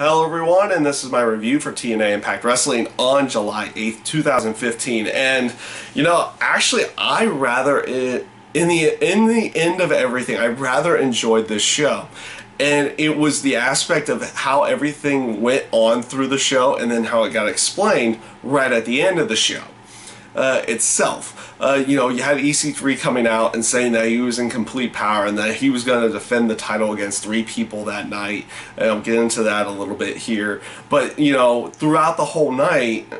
Hello everyone, and this is my review for TNA Impact Wrestling on July 8th, 2015. And actually I rather in the end of everything, I rather enjoyed this show. And it was the aspect of how everything went on through the show and then how it got explained right at the end of the show itself. You had EC3 coming out and saying that he was in complete power and that he was going to defend the title against 3 people that night. And I'll get into that a little bit here. But, throughout the whole night,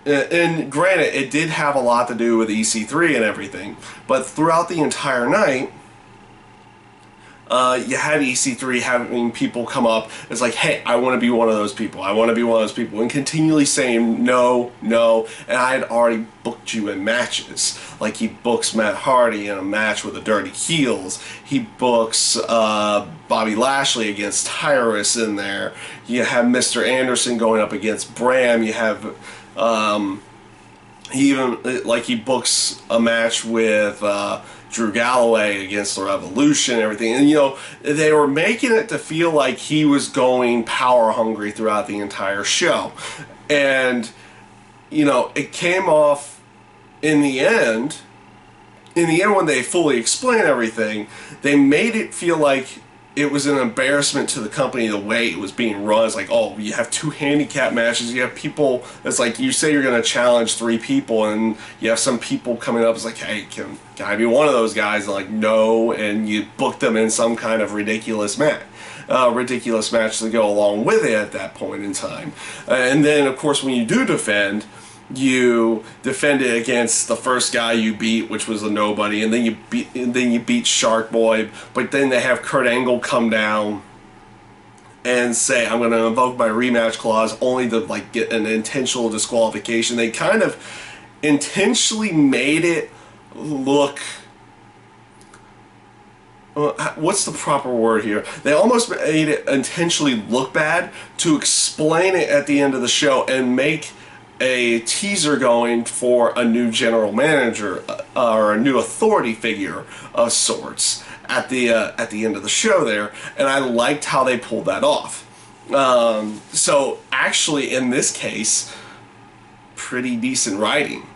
and granted, it did have a lot to do with EC3 and everything, but throughout the entire night, you had EC3 having people come up. It's like, hey, I want to be one of those people. I want to be one of those people. And continually saying no, no. And I had already booked you in matches. Like he books Matt Hardy in a match with the Dirty Heels. He books Bobby Lashley against Tyrus in there. You have Mr. Anderson going up against Bram. You have... he books a match with... Drew Galloway against the Revolution and everything. And, they were making it to feel like he was going power hungry throughout the entire show. And, it came off in the end when they fully explained everything, they made it feel like it was an embarrassment to the company the way it was being run. It's like, oh, you have 2 handicap matches, you have people, it's like you say you're going to challenge 3 people and you have some people coming up, it's like, hey, can I be one of those guys? And like, no, and you book them in some kind of ridiculous match to go along with it at that point in time. And then, of course, when you do defend, you defended against the first guy you beat, which was a nobody, and then you beat Shark Boy. But then they have Kurt Angle come down and say, "I'm going to invoke my rematch clause," only to get an intentional disqualification. They kind of intentionally made it look. What's the proper word here? They almost made it intentionally look bad to explain it at the end of the show and make a teaser going for a new general manager or a new authority figure of sorts at the end of the show there, and I liked how they pulled that off. So actually, in this case, pretty decent writing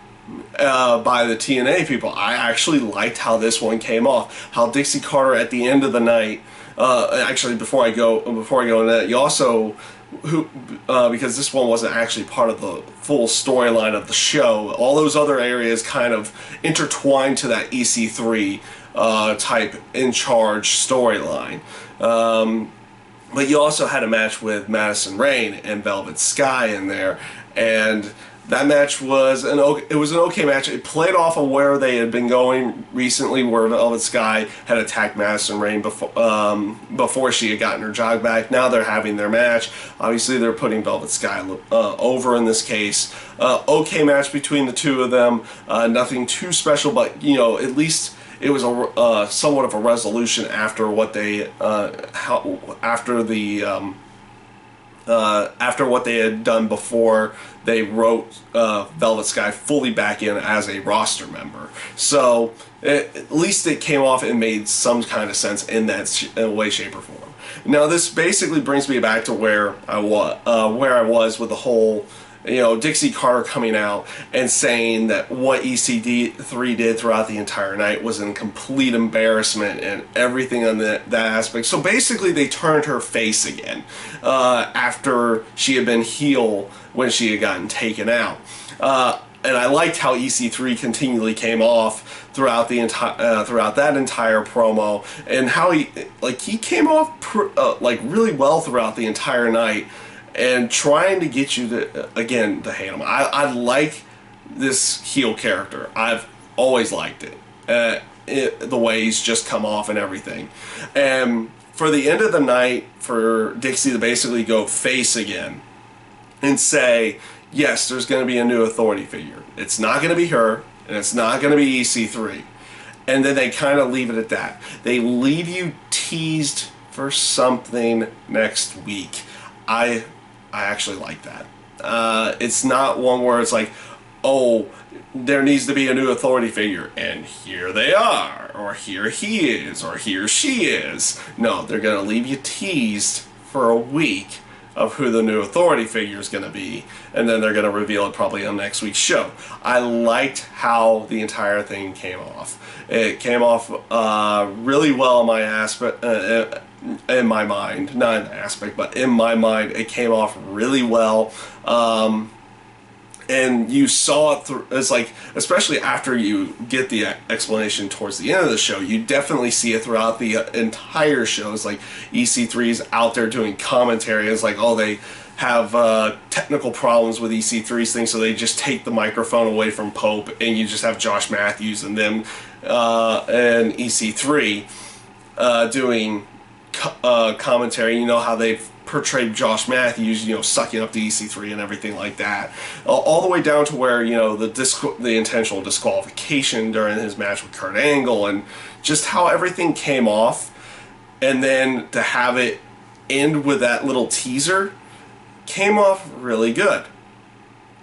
by the TNA people. I actually liked how this one came off. How Dixie Carter at the end of the night. Actually, before I go into that, you also. Because this one wasn't actually part of the full storyline of the show, all those other areas kind of intertwined to that EC3 type in charge storyline. But you also had a match with Madison Rayne and Velvet Sky in there, and that match was an okay match. It played off of where they had been going recently, where Velvet Sky had attacked Madison Rayne before she had gotten her jog back. Now they're having their match. Obviously, they're putting Velvet Sky over in this case. Okay match between the two of them. Nothing too special, but at least it was a somewhat of a resolution after what they after what they had done before they wrote Velvet Sky fully back in as a roster member. So at least it came off and made some kind of sense in that way, shape, or form. Now this basically brings me back to where I was with the whole Dixie Carter coming out and saying that what EC3 did throughout the entire night was a complete embarrassment and everything on that aspect. So basically they turned her face again after she had been heel when she had gotten taken out. And I liked how EC3 continually came off throughout the throughout that entire promo, and how he came off really well throughout the entire night. And trying to get you to hate him. I like this heel character. I've always liked it. The way he's just come off and everything. And for the end of the night, for Dixie to basically go face again and say, yes, there's going to be a new authority figure. It's not going to be her, and it's not going to be EC3. And then they kind of leave it at that. They leave you teased for something next week. I actually like that. It's not one where it's like, oh, there needs to be a new authority figure, and here they are, or here he is, or here she is. No, they're going to leave you teased for a week of who the new authority figure is going to be, and then they're going to reveal it probably on next week's show. I liked how the entire thing came off. It came off really well in my aspect, in my mind, not in aspect, but in my mind, it came off really well. And you saw it through, it's like, especially after you get the explanation towards the end of the show, you definitely see it throughout the entire show. It's like EC3 is out there doing commentary. It's like, oh, they have technical problems with EC3's thing, so they just take the microphone away from Pope, and you just have Josh Matthews and them and EC3 doing commentary. You know how they've portrayed Josh Matthews, you know, sucking up the EC3 and everything like that, all the way down to where, you know, the intentional disqualification during his match with Kurt Angle, and just how everything came off, and then to have it end with that little teaser came off really good.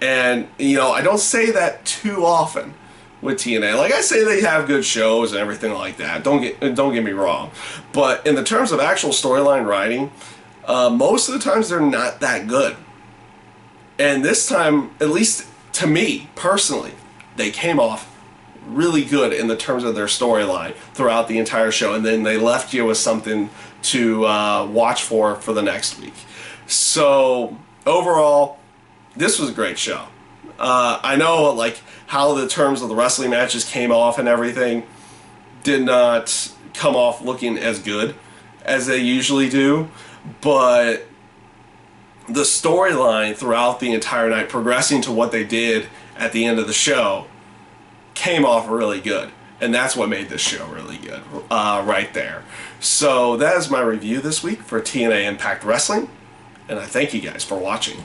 And, you know, I don't say that too often with TNA. Like, I say they have good shows and everything like that. Don't get me wrong. But in the terms of actual storyline writing, most of the times they're not that good. And this time, at least to me personally, they came off really good in the terms of their storyline throughout the entire show, and then they left you with something to watch for the next week. So overall, this was a great show. I know, like, how the terms of the wrestling matches came off and everything did not come off looking as good as they usually do, but the storyline throughout the entire night, progressing to what they did at the end of the show, came off really good. And that's what made this show really good, right there. So that is my review this week for TNA Impact Wrestling, and I thank you guys for watching.